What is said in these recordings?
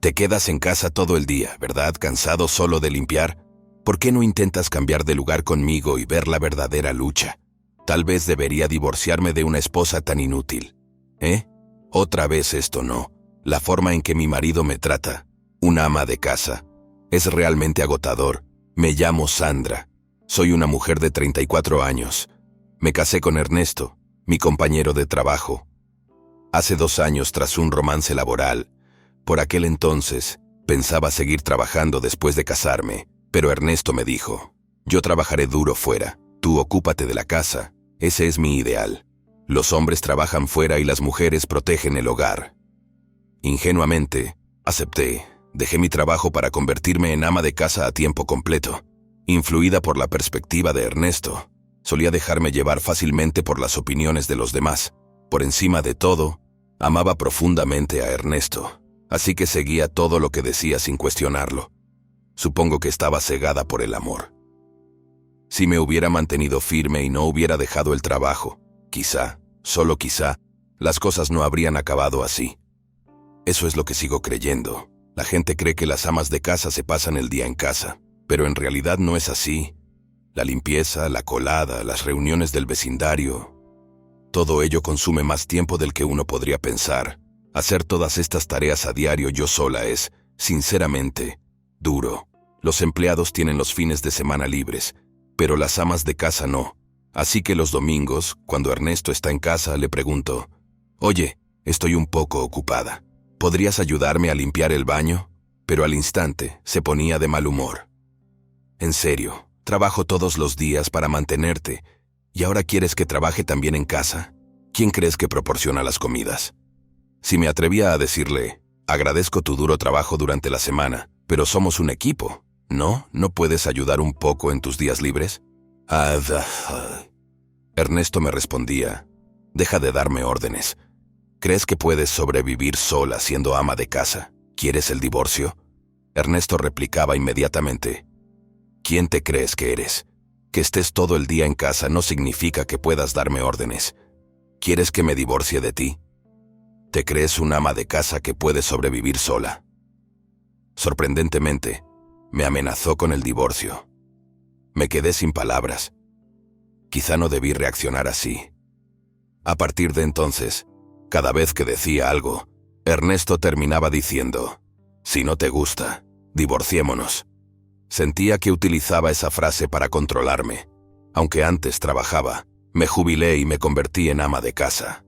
Te quedas en casa todo el día, ¿verdad? ¿Cansado solo de limpiar? ¿Por qué no intentas cambiar de lugar conmigo y ver la verdadera lucha? Tal vez debería divorciarme de una esposa tan inútil. ¿Eh? Otra vez esto no. La forma en que mi marido me trata, una ama de casa, es realmente agotador. Me llamo Sandra. Soy una mujer de 34 años. Me casé con Ernesto, mi compañero de trabajo. Hace 2 años, tras un romance laboral, por aquel entonces, pensaba seguir trabajando después de casarme, pero Ernesto me dijo: yo trabajaré duro fuera, tú ocúpate de la casa, ese es mi ideal. Los hombres trabajan fuera y las mujeres protegen el hogar. Ingenuamente, acepté. Dejé mi trabajo para convertirme en ama de casa a tiempo completo. Influida por la perspectiva de Ernesto, solía dejarme llevar fácilmente por las opiniones de los demás. Por encima de todo, amaba profundamente a Ernesto, así que seguía todo lo que decía sin cuestionarlo. Supongo que estaba cegada por el amor. Si me hubiera mantenido firme y no hubiera dejado el trabajo, quizá, solo quizá, las cosas no habrían acabado así. Eso es lo que sigo creyendo. La gente cree que las amas de casa se pasan el día en casa, pero en realidad no es así. La limpieza, la colada, las reuniones del vecindario, todo ello consume más tiempo del que uno podría pensar. Hacer todas estas tareas a diario yo sola es, sinceramente, duro. Los empleados tienen los fines de semana libres, pero las amas de casa no. Así que los domingos, cuando Ernesto está en casa, le pregunto: oye, estoy un poco ocupada. ¿Podrías ayudarme a limpiar el baño? Pero al instante se ponía de mal humor. En serio, trabajo todos los días para mantenerte, ¿y ahora quieres que trabaje también en casa? ¿Quién crees que proporciona las comidas? Si me atrevía a decirle: agradezco tu duro trabajo durante la semana, pero somos un equipo, ¿no? ¿No puedes ayudar un poco en tus días libres? Ernesto me respondía: deja de darme órdenes. ¿Crees que puedes sobrevivir sola siendo ama de casa? ¿Quieres el divorcio? Ernesto replicaba inmediatamente: ¿quién te crees que eres? Que estés todo el día en casa no significa que puedas darme órdenes. ¿Quieres que me divorcie de ti? ¿Te crees un ama de casa que puede sobrevivir sola? Sorprendentemente, me amenazó con el divorcio. Me quedé sin palabras. Quizá no debí reaccionar así. A partir de entonces, cada vez que decía algo, Ernesto terminaba diciendo: si no te gusta, divorciémonos. Sentía que utilizaba esa frase para controlarme. Aunque antes trabajaba, me jubilé y me convertí en ama de casa.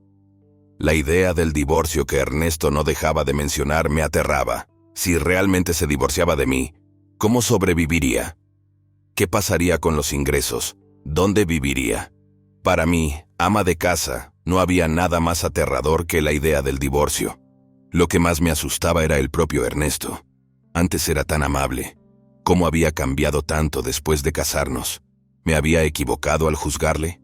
La idea del divorcio que Ernesto no dejaba de mencionar me aterraba. Si realmente se divorciaba de mí, ¿cómo sobreviviría? ¿Qué pasaría con los ingresos? ¿Dónde viviría? Para mí, ama de casa, no había nada más aterrador que la idea del divorcio. Lo que más me asustaba era el propio Ernesto. Antes era tan amable. ¿Cómo había cambiado tanto después de casarnos? ¿Me había equivocado al juzgarle?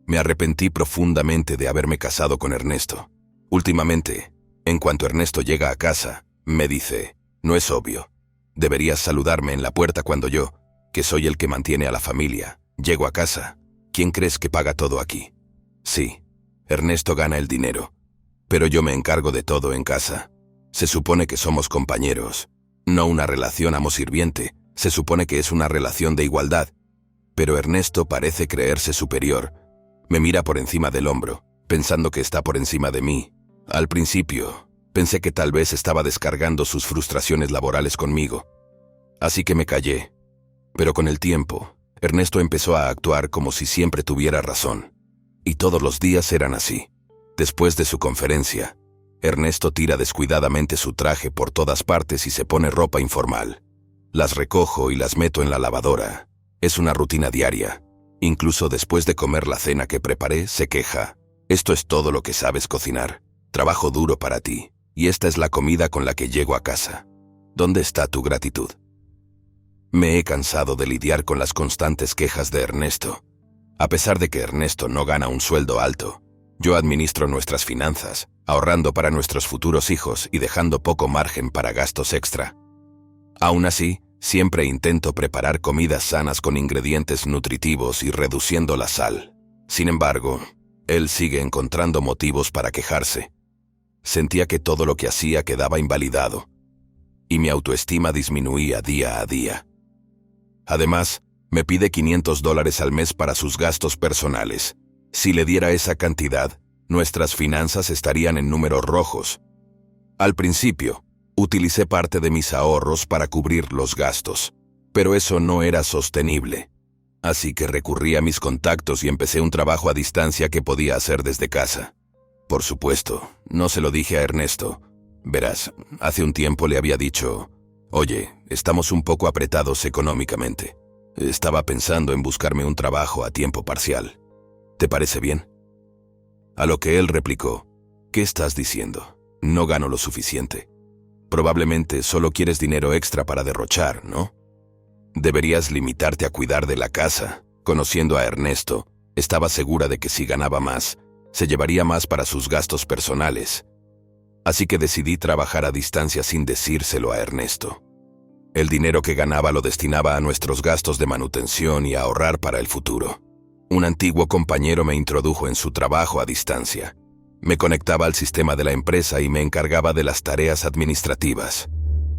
Me arrepentí profundamente de haberme casado con Ernesto. Últimamente, en cuanto Ernesto llega a casa, me dice: no es obvio. Deberías saludarme en la puerta cuando yo, que soy el que mantiene a la familia, llego a casa. ¿Quién crees que paga todo aquí? Sí, Ernesto gana el dinero, pero yo me encargo de todo en casa. Se supone que somos compañeros, no una relación amo-sirviente. Se supone que es una relación de igualdad. Pero Ernesto parece creerse superior. Me mira por encima del hombro, pensando que está por encima de mí. Al principio, pensé que tal vez estaba descargando sus frustraciones laborales conmigo. Así que me callé. Pero con el tiempo, Ernesto empezó a actuar como si siempre tuviera razón. Y todos los días eran así. Después de su conferencia, Ernesto tira descuidadamente su traje por todas partes y se pone ropa informal. Las recojo y las meto en la lavadora. Es una rutina diaria. Incluso después de comer la cena que preparé, se queja: esto es todo lo que sabes cocinar. Trabajo duro para ti, y esta es la comida con la que llego a casa. ¿Dónde está tu gratitud? Me he cansado de lidiar con las constantes quejas de Ernesto. A pesar de que Ernesto no gana un sueldo alto, yo administro nuestras finanzas, ahorrando para nuestros futuros hijos y dejando poco margen para gastos extra. Aún así, siempre intento preparar comidas sanas con ingredientes nutritivos y reduciendo la sal. Sin embargo, él sigue encontrando motivos para quejarse. Sentía que todo lo que hacía quedaba invalidado. y mi autoestima disminuía día a día. Además, me pide $500 al mes para sus gastos personales. Si le diera esa cantidad, nuestras finanzas estarían en números rojos. Al principio, utilicé parte de mis ahorros para cubrir los gastos, pero eso no era sostenible. Así que recurrí a mis contactos y empecé un trabajo a distancia que podía hacer desde casa. Por supuesto, no se lo dije a Ernesto. Verás, hace un tiempo le había dicho, «Oye, estamos un poco apretados económicamente. Estaba pensando en buscarme un trabajo a tiempo parcial. ¿Te parece bien?». A lo que él replicó, «¿Qué estás diciendo? No gano lo suficiente. Probablemente solo quieres dinero extra para derrochar, ¿no? Deberías limitarte a cuidar de la casa». Conociendo a Ernesto, estaba segura de que si ganaba más, se llevaría más para sus gastos personales. Así que decidí trabajar a distancia sin decírselo a Ernesto. El dinero que ganaba lo destinaba a nuestros gastos de manutención y a ahorrar para el futuro. Un antiguo compañero me introdujo en su trabajo a distancia. Me conectaba al sistema de la empresa y me encargaba de las tareas administrativas,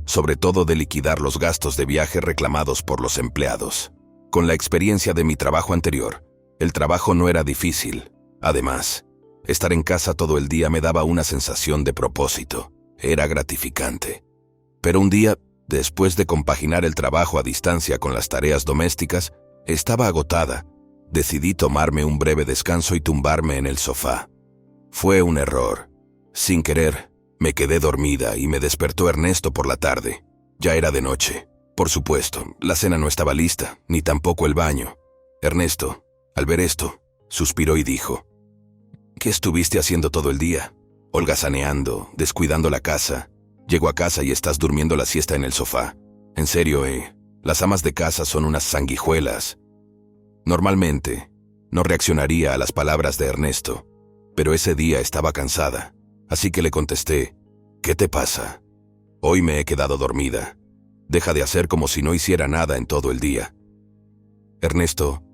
sobre todo de liquidar los gastos de viaje reclamados por los empleados. Con la experiencia de mi trabajo anterior, el trabajo no era difícil. Además, estar en casa todo el día me daba una sensación de propósito. Era gratificante. Pero un día, después de compaginar el trabajo a distancia con las tareas domésticas, estaba agotada. Decidí tomarme un breve descanso y tumbarme en el sofá. Fue un error. Sin querer, me quedé dormida y me despertó Ernesto por la tarde. Ya era de noche. Por supuesto, la cena no estaba lista, ni tampoco el baño. Ernesto, al ver esto, suspiró y dijo, «¿Qué estuviste haciendo todo el día? Holgazaneando, descuidando la casa. Llego a casa y estás durmiendo la siesta en el sofá. En serio, las amas de casa son unas sanguijuelas». Normalmente, no reaccionaría a las palabras de Ernesto, pero ese día estaba cansada, así que le contesté, «¿Qué te pasa? Hoy me he quedado dormida. Deja de hacer como si no hiciera nada en todo el día». Ernesto,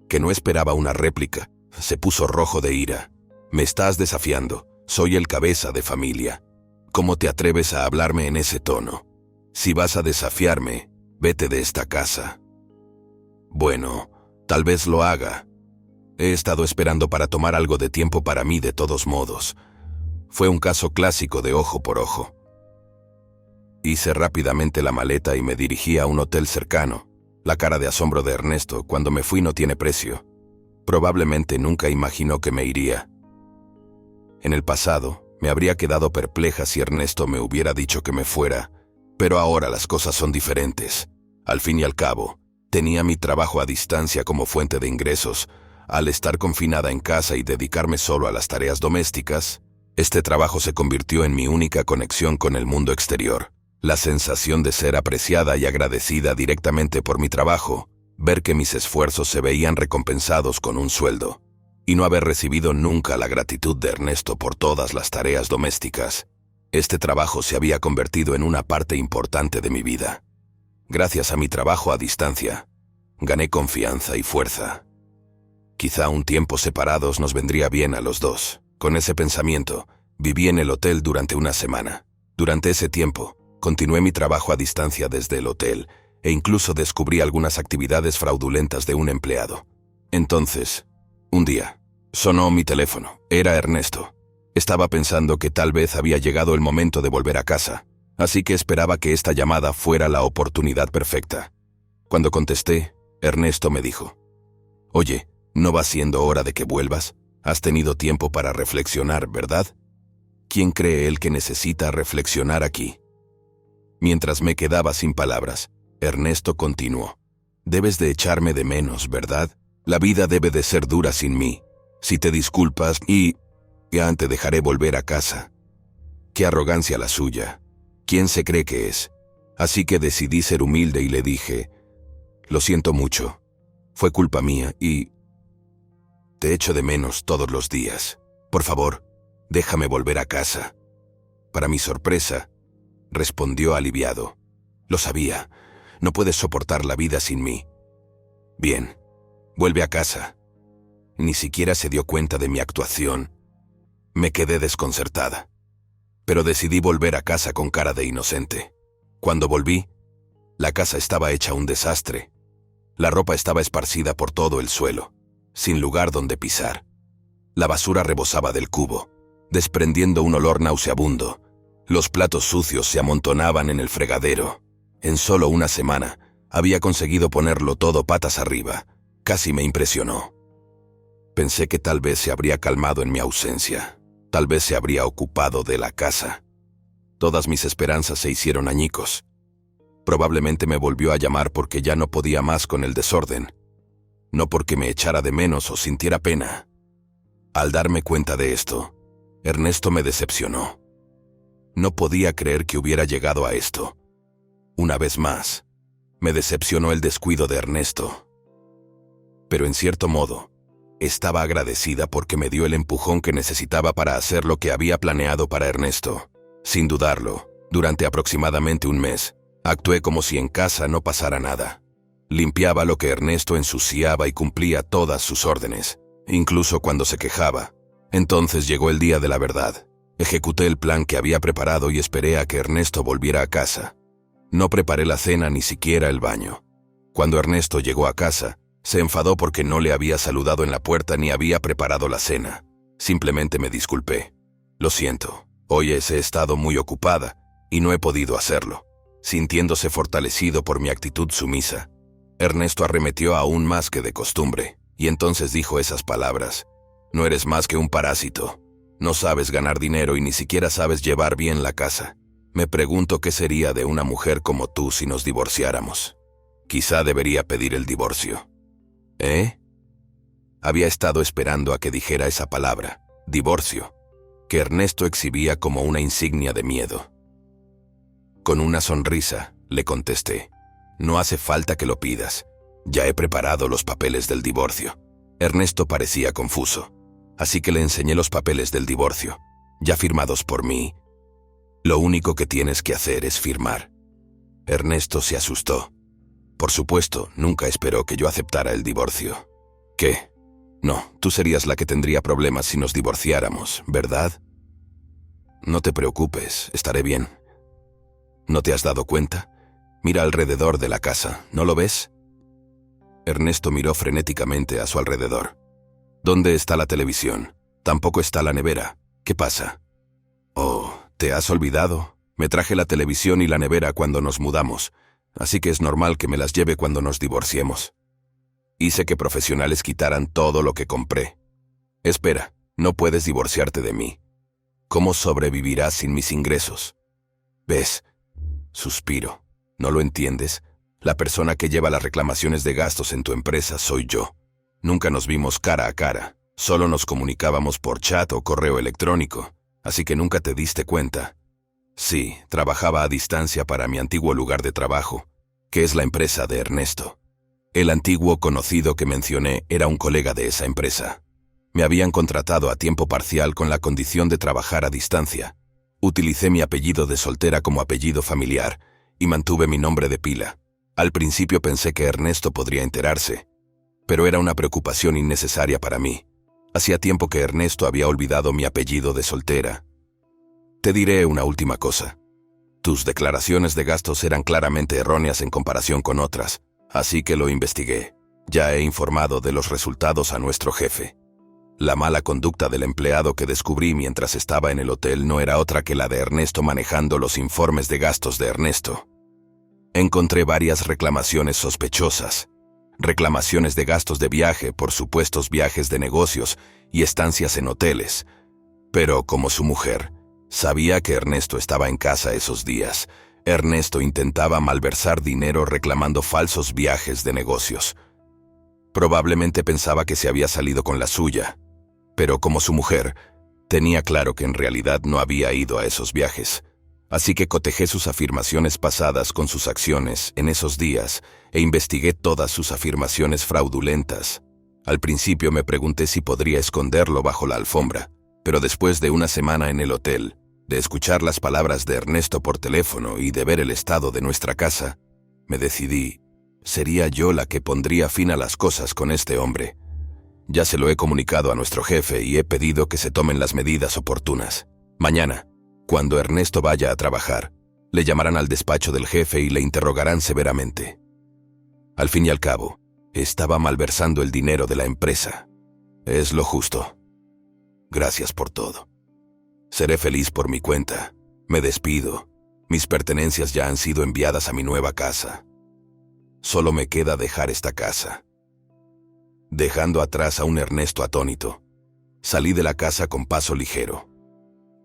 que no esperaba una réplica, se puso rojo de ira. «Me estás desafiando. Soy el cabeza de familia. ¿Cómo te atreves a hablarme en ese tono? Si vas a desafiarme, vete de esta casa». Bueno, tal vez lo haga. He estado esperando para tomar algo de tiempo para mí de todos modos. Fue un caso clásico de ojo por ojo. Hice rápidamente la maleta y me dirigí a un hotel cercano. La cara de asombro de Ernesto cuando me fui no tiene precio. Probablemente nunca imaginó que me iría. En el pasado, me habría quedado perpleja si Ernesto me hubiera dicho que me fuera, pero ahora las cosas son diferentes. Al fin y al cabo, tenía mi trabajo a distancia como fuente de ingresos. Al estar confinada en casa y dedicarme solo a las tareas domésticas, este trabajo se convirtió en mi única conexión con el mundo exterior. La sensación de ser apreciada y agradecida directamente por mi trabajo, ver que mis esfuerzos se veían recompensados con un sueldo, y no haber recibido nunca la gratitud de Ernesto por todas las tareas domésticas. Este trabajo se había convertido en una parte importante de mi vida. Gracias a mi trabajo a distancia, gané confianza y fuerza. Quizá un tiempo separados nos vendría bien a los dos. Con ese pensamiento, viví en el hotel durante una semana. Durante ese tiempo, continué mi trabajo a distancia desde el hotel e incluso descubrí algunas actividades fraudulentas de un empleado. Entonces, un día, sonó mi teléfono. Era Ernesto. Estaba pensando que tal vez había llegado el momento de volver a casa, así que esperaba que esta llamada fuera la oportunidad perfecta. Cuando contesté, Ernesto me dijo, «Oye, ¿no va siendo hora de que vuelvas? Has tenido tiempo para reflexionar, ¿verdad? ¿Quién cree él que necesita reflexionar aquí?». Mientras me quedaba sin palabras, Ernesto continuó, «Debes de echarme de menos, ¿verdad? La vida debe de ser dura sin mí. Si te disculpas ya te dejaré volver a casa». Qué arrogancia la suya. ¿Quién se cree que es? Así que decidí ser humilde y le dije, «Lo siento mucho. Fue culpa mía y te echo de menos todos los días. Por favor, déjame volver a casa». Para mi sorpresa, respondió aliviado, «Lo sabía. No puedes soportar la vida sin mí. Bien, vuelve a casa». Ni siquiera se dio cuenta de mi actuación. Me quedé desconcertada. Pero decidí volver a casa con cara de inocente. Cuando volví, la casa estaba hecha un desastre. La ropa estaba esparcida por todo el suelo, sin lugar donde pisar. La basura rebosaba del cubo, desprendiendo un olor nauseabundo. Los platos sucios se amontonaban en el fregadero. En solo una semana, había conseguido ponerlo todo patas arriba. Casi me impresionó. Pensé que tal vez se habría calmado en mi ausencia. Tal vez se habría ocupado de la casa. Todas mis esperanzas se hicieron añicos. Probablemente me volvió a llamar porque ya no podía más con el desorden. No porque me echara de menos o sintiera pena. Al darme cuenta de esto, Ernesto me decepcionó. No podía creer que hubiera llegado a esto. Una vez más, me decepcionó el descuido de Ernesto. Pero en cierto modo, estaba agradecida porque me dio el empujón que necesitaba para hacer lo que había planeado para Ernesto. Sin dudarlo, durante aproximadamente un mes, actué como si en casa no pasara nada. Limpiaba lo que Ernesto ensuciaba y cumplía todas sus órdenes, incluso cuando se quejaba. Entonces llegó el día de la verdad. Ejecuté el plan que había preparado y esperé a que Ernesto volviera a casa. No preparé la cena ni siquiera el baño. Cuando Ernesto llegó a casa, se enfadó porque no le había saludado en la puerta ni había preparado la cena. Simplemente me disculpé. Lo siento, hoy he estado muy ocupada y no he podido hacerlo. Sintiéndose fortalecido por mi actitud sumisa, Ernesto arremetió aún más que de costumbre, y entonces dijo esas palabras: «No eres más que un parásito. No sabes ganar dinero y ni siquiera sabes llevar bien la casa. Me pregunto qué sería de una mujer como tú si nos divorciáramos. Quizá debería pedir el divorcio». ¿Eh? Había estado esperando a que dijera esa palabra, divorcio, que Ernesto exhibía como una insignia de miedo. Con una sonrisa, le contesté: «No hace falta que lo pidas. Ya he preparado los papeles del divorcio». Ernesto parecía confuso, así que le enseñé los papeles del divorcio, ya firmados por mí. «Lo único que tienes que hacer es firmar». Ernesto se asustó. Por supuesto, nunca esperó que yo aceptara el divorcio. ¿Qué? No, tú serías la que tendría problemas si nos divorciáramos, ¿verdad? No te preocupes, estaré bien. ¿No te has dado cuenta? Mira alrededor de la casa, ¿no lo ves? Ernesto miró frenéticamente a su alrededor. ¿Dónde está la televisión? Tampoco está la nevera. ¿Qué pasa? Oh, ¿te has olvidado? Me traje la televisión y la nevera cuando nos mudamos, así que es normal que me las lleve cuando nos divorciemos. Hice que profesionales quitaran todo lo que compré. Espera, no puedes divorciarte de mí. ¿Cómo sobrevivirás sin mis ingresos? ¿Ves? Suspiro. ¿No lo entiendes? La persona que lleva las reclamaciones de gastos en tu empresa soy yo. Nunca nos vimos cara a cara, solo nos comunicábamos por chat o correo electrónico, así que nunca te diste cuenta. Sí, trabajaba a distancia para mi antiguo lugar de trabajo, que es la empresa de Ernesto. El antiguo conocido que mencioné era un colega de esa empresa. Me habían contratado a tiempo parcial con la condición de trabajar a distancia. Utilicé mi apellido de soltera como apellido familiar y mantuve mi nombre de pila. Al principio pensé que Ernesto podría enterarse, pero era una preocupación innecesaria para mí. Hacía tiempo que Ernesto había olvidado mi apellido de soltera. Te diré una última cosa. Tus declaraciones de gastos eran claramente erróneas en comparación con otras, así que lo investigué. Ya he informado de los resultados a nuestro jefe. La mala conducta del empleado que descubrí mientras estaba en el hotel no era otra que la de Ernesto manejando los informes de gastos de Ernesto. Encontré varias reclamaciones sospechosas. Reclamaciones de gastos de viaje por supuestos viajes de negocios y estancias en hoteles. Pero como su mujer sabía que Ernesto estaba en casa esos días, Ernesto intentaba malversar dinero reclamando falsos viajes de negocios. Probablemente pensaba que se había salido con la suya, pero como su mujer, tenía claro que en realidad no había ido a esos viajes. Así que cotejé sus afirmaciones pasadas con sus acciones en esos días e investigué todas sus afirmaciones fraudulentas. Al principio me pregunté si podría esconderlo bajo la alfombra, pero después de una semana en el hotel, de escuchar las palabras de Ernesto por teléfono y de ver el estado de nuestra casa, me decidí, sería yo la que pondría fin a las cosas con este hombre. Ya se lo he comunicado a nuestro jefe y he pedido que se tomen las medidas oportunas. Mañana, cuando Ernesto vaya a trabajar, Le llamarán al despacho del jefe y le interrogarán severamente. Al fin y al cabo, estaba malversando el dinero de la empresa. Es lo justo. Gracias por todo. Seré feliz por mi cuenta. Me despido. Mis pertenencias ya han sido enviadas a mi nueva casa. Solo me queda dejar esta casa. Dejando atrás a un Ernesto atónito, salí de la casa con paso ligero.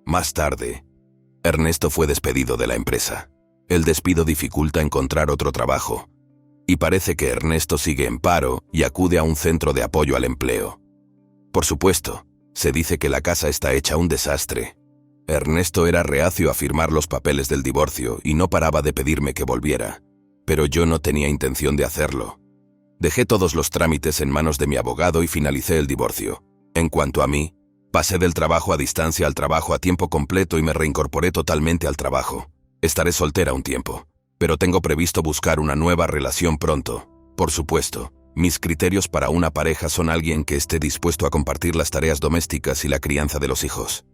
Más tarde, Ernesto fue despedido de la empresa. El despido dificulta encontrar otro trabajo, y parece que Ernesto sigue en paro y acude a un centro de apoyo al empleo. Por supuesto, se dice que la casa está hecha un desastre. Ernesto era reacio a firmar los papeles del divorcio y no paraba de pedirme que volviera, pero yo no tenía intención de hacerlo. Dejé todos los trámites en manos de mi abogado y finalicé el divorcio. En cuanto a mí, pasé del trabajo a distancia al trabajo a tiempo completo y me reincorporé totalmente al trabajo. Estaré soltera un tiempo, pero tengo previsto buscar una nueva relación pronto. Por supuesto, mis criterios para una pareja son alguien que esté dispuesto a compartir las tareas domésticas y la crianza de los hijos.